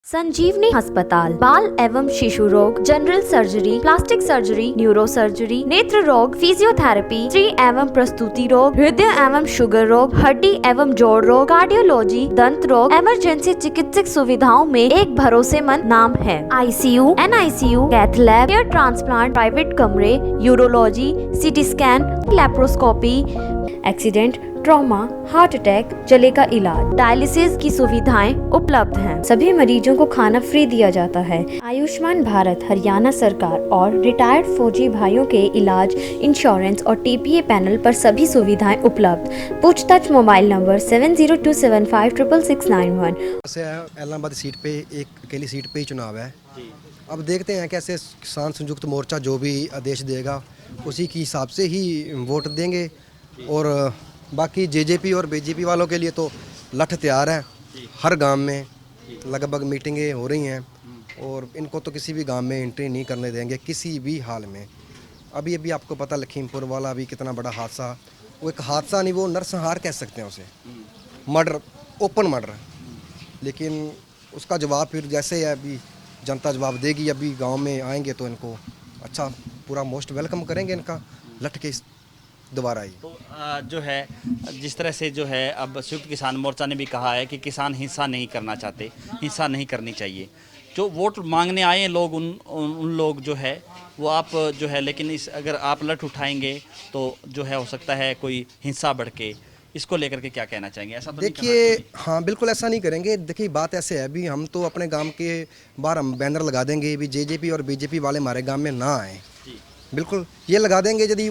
संजीवनी अस्पताल बाल एवं शिशु रोग, general surgery, plastic surgery, neuro surgery, नेत्र रोग, फिजियोथेरेपी, स्त्री एवं प्रसूति रोग, हृदय एवं शुगर रोग, हड्डी एवं जोड़ रोग, कार्डियोलॉजी, दंत रोग, इमरजेंसी चिकित्सक सुविधाओं में एक भरोसेमंद नाम है। ICU, NICU, cath lab, hair transplant, private कमरे, urology, CT scan, laparoscopy, accident, trauma, heart attack, जले का इलाज, डायलिसिस की सुविधाएं उपलब्ध हैं। सभी मरीजों को खाना फ्री दिया जाता है। आयुष्मान भारत हरियाणा सरकार और रिटायर्ड फौजी भाइयों के इलाज, इंश्योरेंस और TPA पैनल पर सभी सुविधाएं उपलब्ध। पूछताछ मोबाइल नंबर 7027566691। इलाहाबाद सीट पे एक अकेली सीट पे ही चुनाव है। अब देखते हैं कैसे किसान संयुक्त मोर्चा जो भी आदेश देगा उसी के हिसाब से ही वोट देंगे। और बाकी JJP और BJP वालों के लिए तो लठ तैयार है। हर गांव में लगभग मीटिंगें हो रही हैं और इनको तो किसी भी गांव में एंट्री नहीं करने देंगे किसी भी हाल में। अभी आपको पता लखीमपुर वाला भी कितना बड़ा हादसा, वो एक हादसा नहीं, वो नरसंहार कह सकते हैं उसे, मर्डर, ओपन मर्डर। लेकिन उसका जवाब फिर जैसे है अभी जनता जवाब देगी। अभी गाँव में आएँगे तो इनको अच्छा पूरा मोस्ट वेलकम करेंगे इनका लठ के दोबारा ही। तो जो है जिस तरह से जो है अब संयुक्त किसान मोर्चा ने भी कहा है कि किसान हिंसा नहीं करना चाहते, हिंसा नहीं करनी चाहिए। जो वोट मांगने आए हैं लोग, उन लोग जो है वो आप जो है, लेकिन इस अगर आप लठ उठाएंगे तो जो है हो सकता है कोई हिंसा भड़के। इसको लेकर के क्या कहना चाहेंगे? ऐसा तो देखिए, हाँ बिल्कुल ऐसा नहीं करेंगे। देखिए बात ऐसे है, अभी हम तो अपने गांव के बाहर हम बैनर लगा देंगे भी JJP और BJP वाले हमारे गांव में ना आए। बिल्कुल ये लगा देंगे। यदि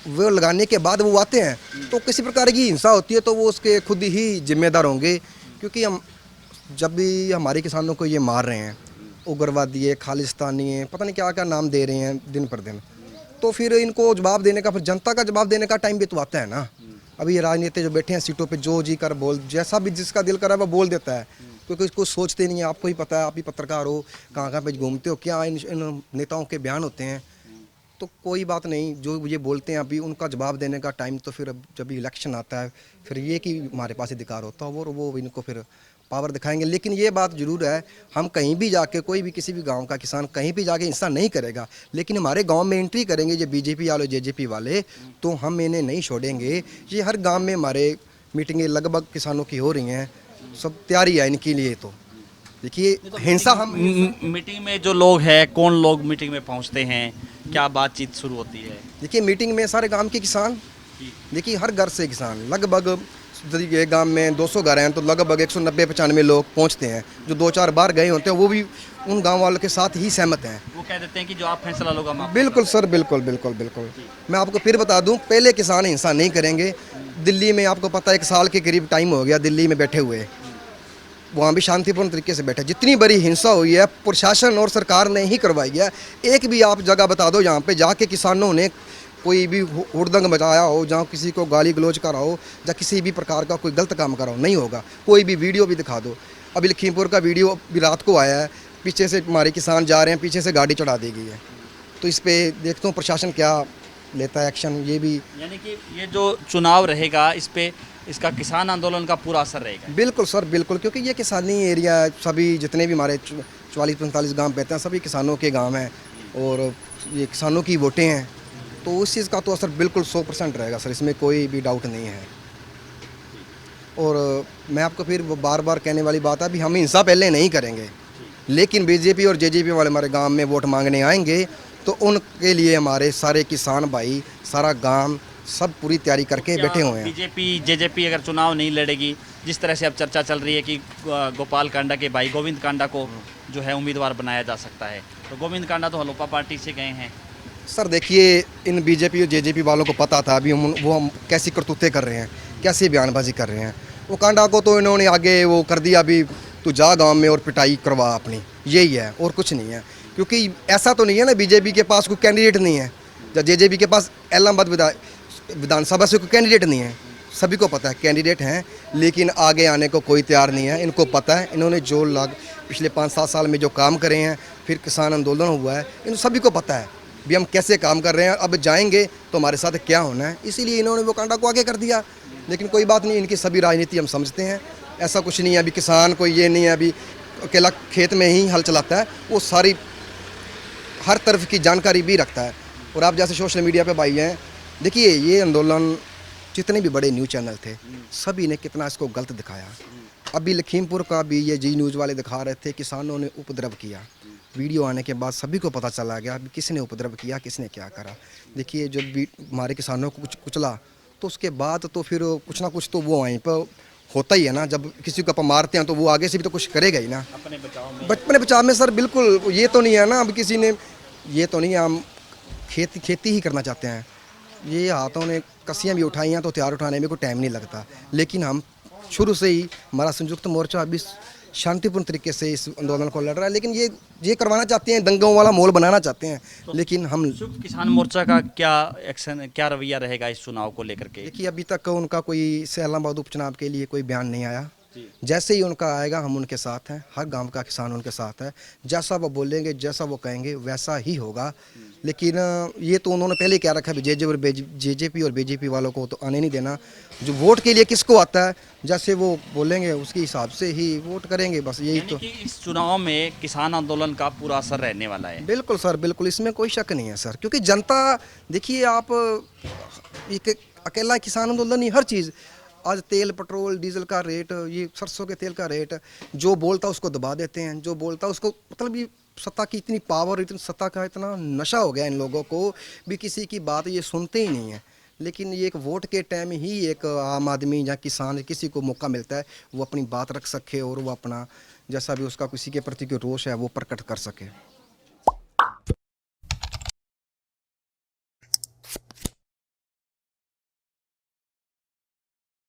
वो लगाने के बाद वो आते हैं तो किसी प्रकार की हिंसा होती है तो वो उसके खुद ही जिम्मेदार होंगे। क्योंकि हम जब भी हमारे किसानों को ये मार रहे हैं, उग्रवादी है, खालिस्तानी है, पता नहीं क्या क्या नाम दे रहे हैं दिन पर दिन, तो फिर इनको जवाब देने का, फिर जनता का जवाब देने का टाइम भी तो आता है ना। अभी ये राजनीति जो बैठे हैं सीटों पे जो जी कर बोल, जैसा भी जिसका दिल करा वो बोल देता है, क्योंकि कुछ सोचते नहीं है। आपको ही पता है, आप ही पत्रकार हो, कहाँ कहाँ पे घूमते हो, क्या इन नेताओं के बयान होते हैं। तो कोई बात नहीं, जो ये बोलते हैं अभी उनका जवाब देने का टाइम तो फिर जब इलेक्शन आता है फिर ये कि हमारे पास अधिकार होता है और वो इनको फिर पावर दिखाएंगे। लेकिन ये बात ज़रूर है, हम कहीं भी जाके, कोई भी किसी भी गांव का किसान कहीं भी जाके हिंसा नहीं करेगा, लेकिन हमारे गांव में एंट्री करेंगे जो BJP वाले, JJP वाले, तो हम इन्हें नहीं छोड़ेंगे। ये हर गाँव में हमारे मीटिंगें लगभग किसानों की हो रही हैं, सब तैयारी है इनके लिए। तो देखिए हिंसा हम मीटिंग में जो लोग हैं, कौन लोग मीटिंग में पहुंचते हैं, क्या बातचीत शुरू होती है? देखिए मीटिंग में सारे गांव के किसान, देखिए हर घर से किसान, लगभग ये गांव में 200 घर हैं तो लगभग 190-95 लोग पहुंचते हैं। जो 2-4 बार गए होते हैं वो भी उन गांव वालों के साथ ही सहमत हैं। वो कह देते हैं कि जो आप फैसला लोग हम बिल्कुल सर, बिल्कुल बिल्कुल बिल्कुल। मैं आपको फिर बता दूं, पहले किसान हिंसा नहीं करेंगे। दिल्ली में आपको पता है 1 साल के करीब टाइम हो गया दिल्ली में बैठे हुए, वहाँ भी शांतिपूर्ण तरीके से बैठे। जितनी बड़ी हिंसा हुई है प्रशासन और सरकार ने ही करवाई है। एक भी आप जगह बता दो जहाँ पे जाके किसानों ने कोई भी हुड़दंग मचाया हो, जहाँ किसी को गाली गलौज करा हो या किसी भी प्रकार का कोई गलत काम करा हो, नहीं होगा। कोई भी वीडियो भी दिखा दो, अभी लखीमपुर का वीडियो भी रात को आया है, पीछे से हमारे किसान जा रहे हैं, पीछे से गाड़ी चढ़ा दी गई है। तो इस पर देखता हूँ प्रशासन क्या लेता है एक्शन। ये भी यानी कि ये जो चुनाव रहेगा इस पे इसका किसान आंदोलन का पूरा असर रहेगा। बिल्कुल सर, बिल्कुल, क्योंकि ये किसानी एरिया है। सभी जितने भी हमारे 44-45 गांव बहते हैं सभी किसानों के गांव हैं और ये किसानों की वोटें हैं, तो उस चीज़ का तो असर बिल्कुल 100% रहेगा सर, इसमें कोई भी डाउट नहीं है। और मैं आपको फिर बार बार कहने वाली बात है, अभी हम हिंसा पहले नहीं करेंगे, लेकिन BJP और JJP वाले हमारे गाँव में वोट मांगने आएंगे तो उनके लिए हमारे सारे किसान भाई, सारा गाँव सब पूरी तैयारी करके बैठे हुए हैं। BJP JJP अगर चुनाव नहीं लड़ेगी, जिस तरह से अब चर्चा चल रही है कि गोपाल कांडा के भाई गोविंद कांडा को जो है उम्मीदवार बनाया जा सकता है, तो गोविंद कांडा तो हलोपा पार्टी से गए हैं। सर देखिए, इन BJP और JJP वालों को पता था अभी हम कैसी करतूतें कर रहे हैं, कैसी बयानबाजी कर रहे हैं। वो कांडा को तो इन्होंने आगे वो कर दिया, अभी तू जा गाँव में और पिटाई करवा अपनी, यही है और कुछ नहीं है। क्योंकि ऐसा तो नहीं है ना BJP के पास कोई कैंडिडेट नहीं है या JJP के पास इलाहाबाद विधानसभा से कोई कैंडिडेट नहीं है। सभी को पता है कैंडिडेट हैं, लेकिन आगे आने को कोई तैयार नहीं है। इनको पता है, इन्होंने जो पिछले 5-7 साल में जो काम करे हैं, फिर किसान आंदोलन हुआ है, इन सभी को पता है भी हम कैसे काम कर रहे हैं, अब जाएंगे तो हमारे साथ क्या होना है। इसीलिए इन्होंने वो कांडा को आगे कर दिया। लेकिन कोई बात नहीं, इनकी सभी राजनीति हम समझते हैं, ऐसा कुछ नहीं है। अभी किसान कोई ये नहीं है अभी अकेला खेत में ही हल चलाता है, वो सारी हर तरफ की जानकारी भी रखता है। और आप जैसे सोशल मीडिया पे भाई हैं, देखिए ये आंदोलन जितने भी बड़े न्यूज़ चैनल थे सभी ने कितना इसको गलत दिखाया। अभी लखीमपुर का भी ये जी न्यूज़ वाले दिखा रहे थे, किसानों ने उपद्रव किया। वीडियो आने के बाद सभी को पता चला गया अभी किसने उपद्रव किया, किसने क्या करा। देखिए जब भी हमारे किसानों को कुछ कुचला तो उसके बाद तो फिर कुछ ना कुछ तो वो वहीं पर होता ही है ना। जब किसी को अपन मारते हैं तो वो आगे से भी तो कुछ करेगा ही ना। अपने बचाव में बचपन बचाव में सर बिल्कुल ये तो नहीं है ना, अब किसी ने ये तो नहीं, हम खेती ही करना चाहते हैं। ये हाथों ने कसियाँ भी उठाई हैं तो हथियार उठाने में कोई टाइम नहीं लगता, लेकिन हम शुरू से ही हमारा संयुक्त मोर्चा अभी शांतिपूर्ण तरीके से इस आंदोलन को लड़ रहा है। लेकिन ये करवाना चाहते हैं, दंगों वाला माहौल बनाना चाहते हैं, लेकिन हम संयुक्त किसान मोर्चा का क्या एक्शन, क्या रवैया रहेगा इस चुनाव को लेकर के? देखिए अभी तक उनका कोई इस्लामाबाद उपचुनाव के लिए कोई बयान नहीं आया। जैसे ही उनका आएगा हम उनके साथ हैं, हर गांव का किसान उनके साथ है। जैसा वो बोलेंगे, जैसा वो कहेंगे वैसा ही होगा। लेकिन ये तो उन्होंने पहले ही कह रखा है जेजेपी और बीजेपी वालों को तो आने नहीं देना। जो वोट के लिए किसको आता है, जैसे वो बोलेंगे उसके हिसाब से ही वोट करेंगे, बस यही तो। कि इस चुनाव में किसान आंदोलन का पूरा असर रहने वाला है। बिल्कुल सर, बिल्कुल, इसमें कोई शक नहीं है सर, क्योंकि जनता देखिए आप एक अकेला किसान आंदोलन नहीं, हर चीज़ आज तेल पेट्रोल डीजल का रेट, ये सरसों के तेल का रेट, जो बोलता उसको दबा देते हैं, जो बोलता उसको, मतलब ये सत्ता की इतनी पावर, इतनी सत्ता का इतना नशा हो गया इन लोगों को भी किसी की बात ये सुनते ही नहीं है। लेकिन ये एक वोट के टाइम ही एक आम आदमी या किसान किसी को मौका मिलता है वो अपनी बात रख सके और वो अपना जैसा भी उसका किसी के प्रति कोई रोष है वो प्रकट कर सके।